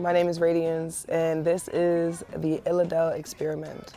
my name is Rae.Dianzzz, and this is the Illadel Experiment.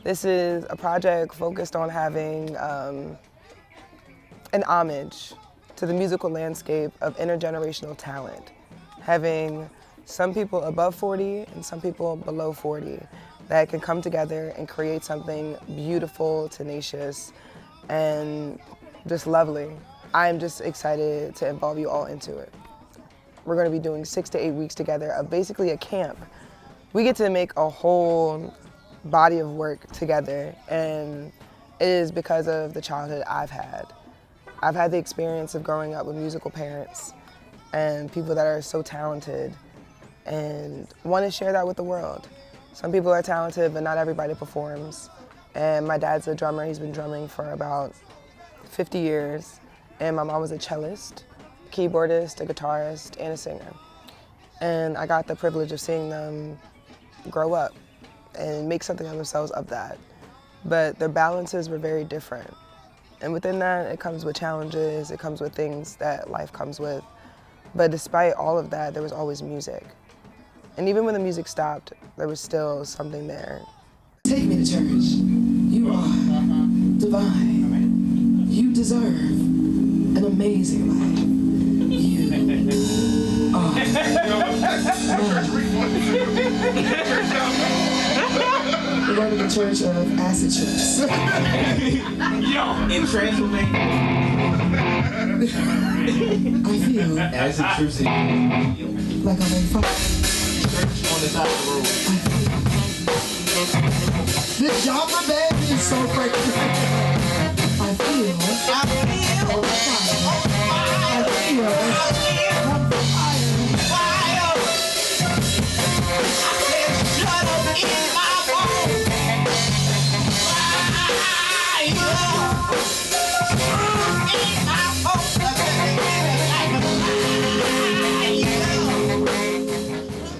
This is a project focused on having an homage to the musical landscape of intergenerational talent, having some people above 40 and some people below 40 that can come together and create something beautiful, tenacious, and just lovely. I'm just excited to involve you all into it. We're going to be doing 6 to 8 weeks together of basically a camp. We get to make a whole body of work together, and it is because of the childhood I've had. I've had the experience of growing up with musical parents and people that are so talented and want to share that with the world. Some people are talented, but not everybody performs. And my dad's a drummer. He's been drumming for about 50 years. And my mom was a cellist, keyboardist, a guitarist, and a singer. And I got the privilege of seeing them grow up and make something of themselves of that. But their balances were very different. And within that, it comes with challenges, it comes with things that life comes with. But despite all of that, there was always music. And even when the music stopped, there was still something there. Take me to church. You are divine. You deserve an amazing life. You are We're going to the church of acid trips. In Transylvania. I feel Acid trips like I'm on fire. on the side of the road. This jumper baby is so freaking. I feel on fire. I feel on fire.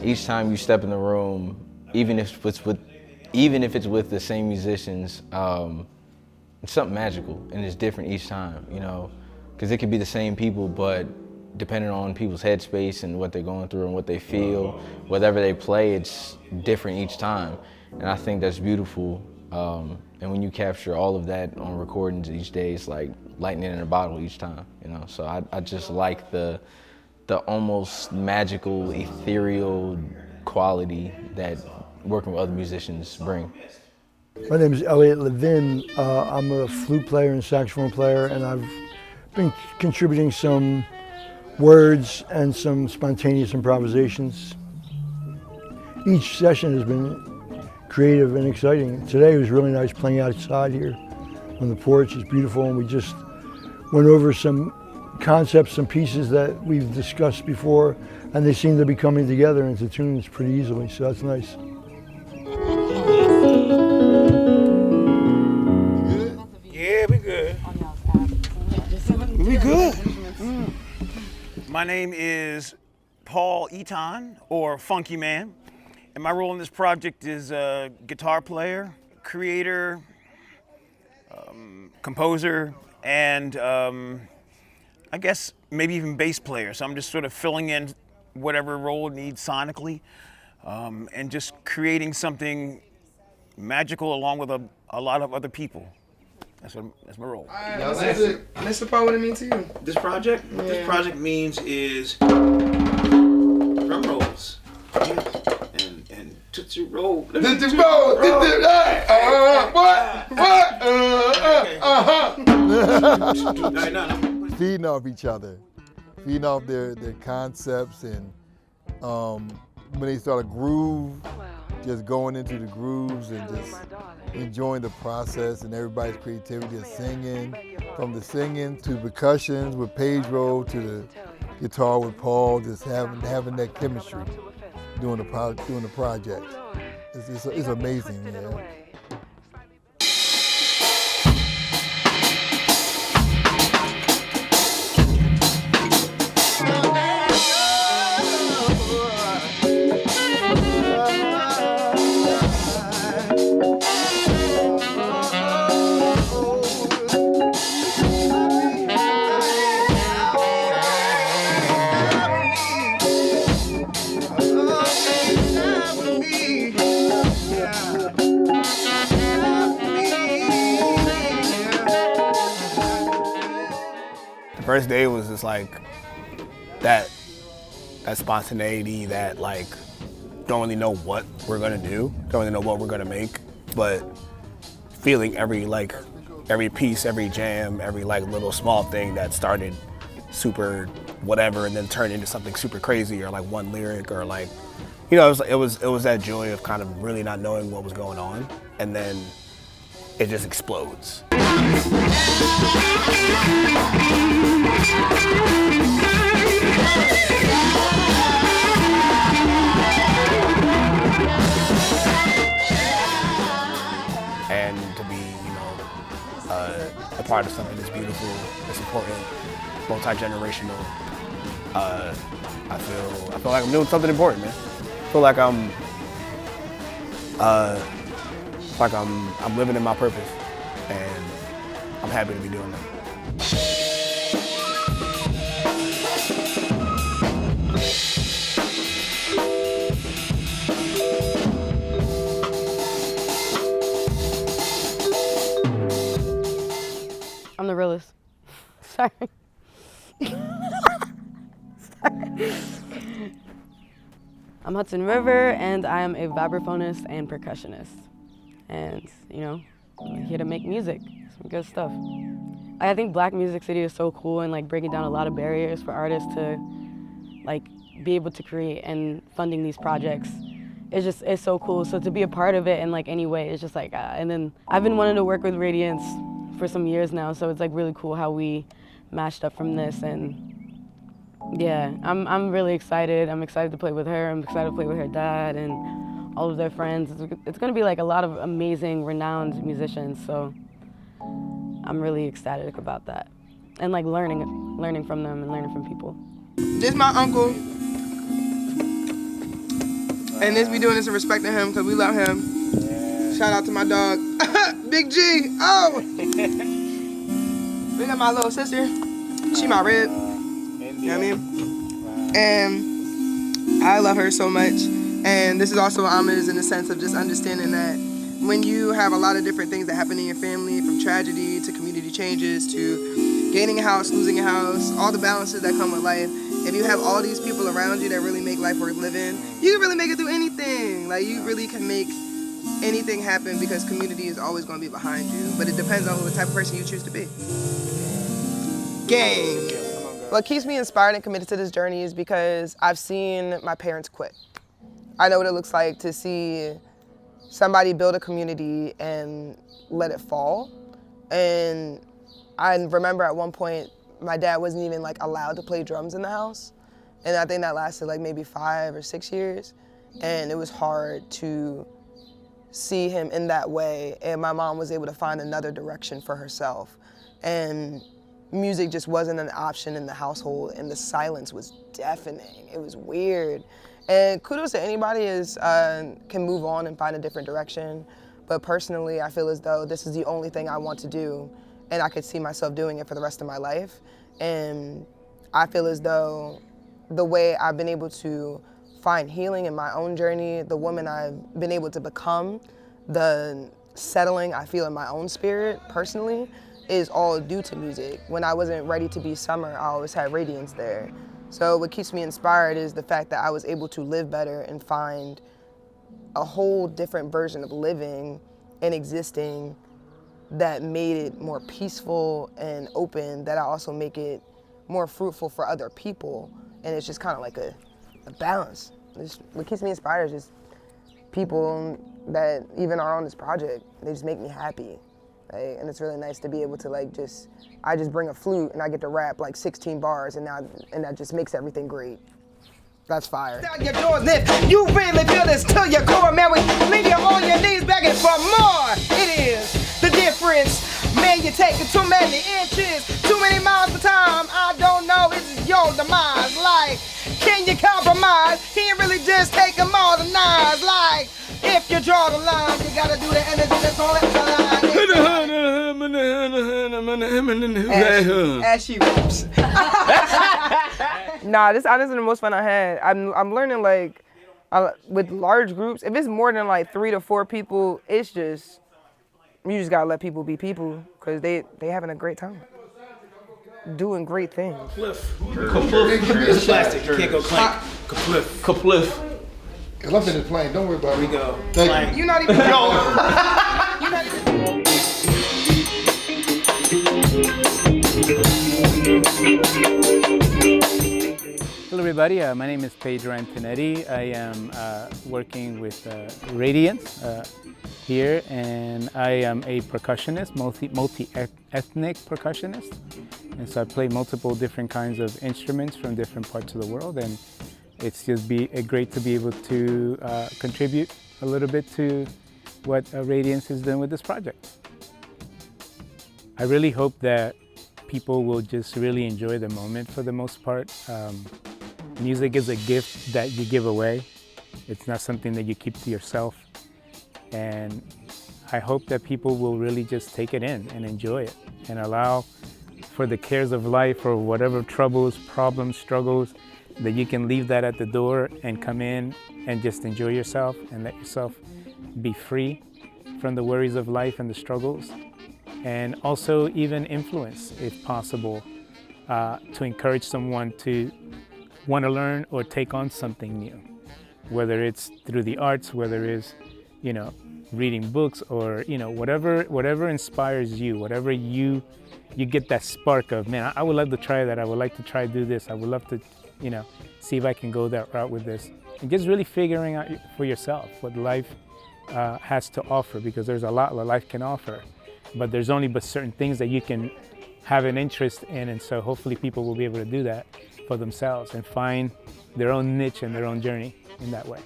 Each time you step in the room, even if it's with the same musicians, it's something magical and it's different each time, you know, because it could be the same people, but depending on people's headspace and what they're going through and what they feel, whatever they play, it's different each time, and I think that's beautiful. And when you capture all of that on recordings each day, it's like lightning in a bottle each time, you know. So I just like the almost magical, ethereal quality that working with other musicians bring. My name is Elliot Levin. I'm a flute player and saxophone player, and I've been contributing some words and some spontaneous improvisations. Each session has been creative and exciting. Today was really nice playing outside here on the porch. It's beautiful, and we just went over some concepts, some pieces that we've discussed before, and they seem to be coming together into tunes pretty easily, so that's nice. Yeah, we good. We good. My name is Paul Eaton, or Funky Man, and my role in this project is a guitar player, creator, composer, and I guess maybe even bass player. So I'm just sort of filling in whatever role it needs sonically, and just creating something magical along with a lot of other people. That's my role. Mr. Paul, what it mean to you? This project? Yeah. What this project means is drum rolls. And Tootsie Roll. Tootsie Roll. What? Feeding off each other. Feeding off their concepts, and when they start a groove, just going into the grooves and just enjoying the process and everybody's creativity of singing, from the singing to percussions with Pedro to the guitar with Paul, just having that chemistry doing the project. It's amazing, yeah. first day was just like that spontaneity, that like don't really know what we're gonna do, don't really know what we're gonna make, but feeling every piece, every jam, every like little small thing that started super whatever and then turned into something super crazy, or like one lyric, or like, you know, it was that joy of kind of really not knowing what was going on, and then it just explodes. And to be, you know, a part of something that's beautiful, that's important, multi-generational, I feel like I'm doing something important, man. I feel like I'm living in my purpose, and I'm happy to be doing that. I'm the realest. Sorry. I'm Hudson River, and I am a vibraphonist and percussionist. And, you know, I'm here to make music, some good stuff. I think Black Music City is so cool, and like breaking down a lot of barriers for artists to like be able to create, and funding these projects. It's so cool. So to be a part of it in like any way, it's just like, and then I've been wanting to work with Rae.Dianzzz for some years now, so it's like really cool how we mashed up from this. And yeah, I'm really excited. I'm excited to play with her. I'm excited to play with her dad and all of their friends. It's gonna be like a lot of amazing, renowned musicians, so I'm really ecstatic about that. And like learning from them and learning from people. This my uncle, and this we doing this in respect to him because we love him. Yeah. Shout out to my dog, Big G. Oh, we got my little sister. She my rib. You know what I mean? And I love her so much. And this is also an homage in the sense of just understanding that when you have a lot of different things that happen in your family, from tragedy to community changes to gaining a house, losing a house, all the balances that come with life, if you have all these people around you that really make life worth living, you can really make it through anything. Like, you really can make anything happen because community is always going to be behind you. But it depends on the type of person you choose to be. Gang. What keeps me inspired and committed to this journey is because I've seen my parents quit. I know what it looks like to see somebody build a community and let it fall. And I remember at one point, my dad wasn't even like allowed to play drums in the house. And I think that lasted like maybe 5 or 6 years. And it was hard to see him in that way. And my mom was able to find another direction for herself. And music just wasn't an option in the household, and the silence was deafening. It was weird. And kudos to anybody who can move on and find a different direction. But personally, I feel as though this is the only thing I want to do, and I could see myself doing it for the rest of my life. And I feel as though the way I've been able to find healing in my own journey, the woman I've been able to become, the settling I feel in my own spirit personally, is all due to music. When I wasn't ready to be Summer, I always had Rae.Dianzzz there. So what keeps me inspired is the fact that I was able to live better and find a whole different version of living and existing that made it more peaceful and open, that I also make it more fruitful for other people. And it's just kind of like a balance. What keeps me inspired is just people that even are on this project. They just make me happy. Right? And it's really nice to be able to I just bring a flute and I get to rap like 16 bars, and that just makes everything great. That's fire. Your doors lift. You really feel this to your core, man. We leave you on your knees begging for more. It is the difference. Man, you take it too many inches, too many miles per time. I don't know, it's your demise. Like, can you compromise? Can't really just take them all the knives. Like, if you draw the line, you gotta do the energy that's on the line. As she raps. Nah, this honestly the most fun I had. I'm learning with large groups, if it's more than like 3 to 4 people, it's just, you just gotta let people be people, because they having a great time. doing great things. It's plastic. You can't go clank. Kapliff. Cause I'm finished playing. Don't worry about it. We go. Thank Clank. you. You're not even. You're not even. Hello everybody, my name is Pedro Antonetty. I am working with Rae.Dianzzz here, and I am a percussionist, multi-ethnic percussionist. And so I play multiple different kinds of instruments from different parts of the world, and it's just great to be able to contribute a little bit to what Rae.Dianzzz is doing with this project. I really hope that people will just really enjoy the moment for the most part. Music is a gift that you give away. It's not something that you keep to yourself. And I hope that people will really just take it in and enjoy it and allow for the cares of life or whatever troubles, problems, struggles, that you can leave that at the door and come in and just enjoy yourself and let yourself be free from the worries of life and the struggles. And also even influence, if possible, to encourage someone to want to learn or take on something new, whether it's through the arts, whether it's, reading books, or whatever inspires you, whatever you get that spark of, man, I would love to try that. I would like to try do this. I would love to, see if I can go that route with this, and just really figuring out for yourself what life has to offer, because there's a lot that life can offer, but there's only but certain things that you can have an interest in, and so hopefully people will be able to do that for themselves and find their own niche and their own journey in that way.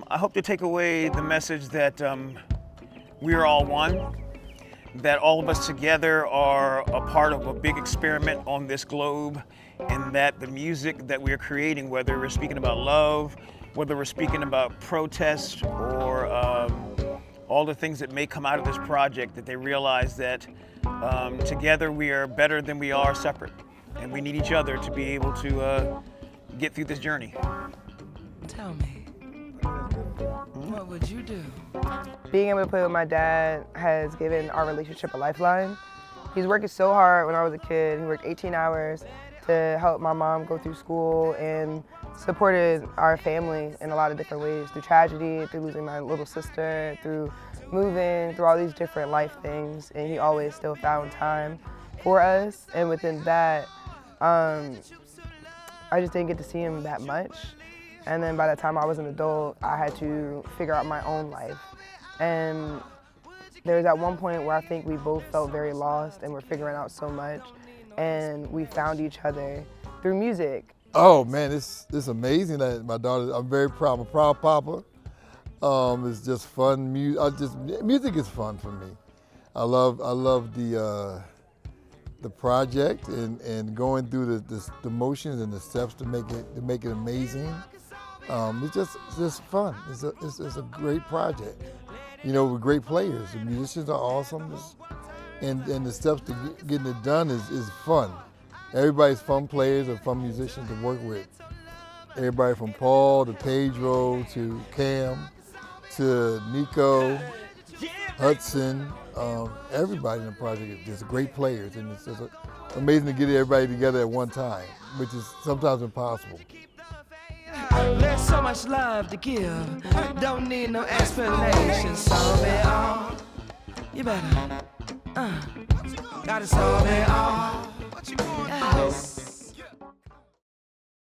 I hope to take away the message that we are all one, that all of us together are a part of a big experiment on this globe, and that the music that we're creating, whether we're speaking about love, whether we're speaking about protest, or all the things that may come out of this project, that they realize that together we are better than we are separate. And we need each other to be able to get through this journey. Tell me, what would you do? Being able to play with my dad has given our relationship a lifeline. He's working so hard. When I was a kid, he worked 18 hours to help my mom go through school, and supported our family in a lot of different ways, through tragedy, through losing my little sister, through moving, through all these different life things, and he always still found time for us. And within that, I just didn't get to see him that much. And then by the time I was an adult, I had to figure out my own life. And there was at one point where I think we both felt very lost and were figuring out so much, and we found each other through music. Oh man, it's amazing that my daughter, I'm very proud, I'm a proud papa. It's just fun, music is fun for me. I love the project and going through the motions and the steps to make it amazing. It's just fun. It's a great project. With great players. The musicians are awesome, and the steps to getting it done is fun. Everybody's fun players or fun musicians to work with. Everybody from Paul to Pedro to Cam to Nico, Hudson, everybody in the project is just great players, and it's just amazing to get everybody together at one time, which is sometimes impossible. There's so much love to give, don't need no explanation. Solve it all, you better, gotta solve it all. Yes.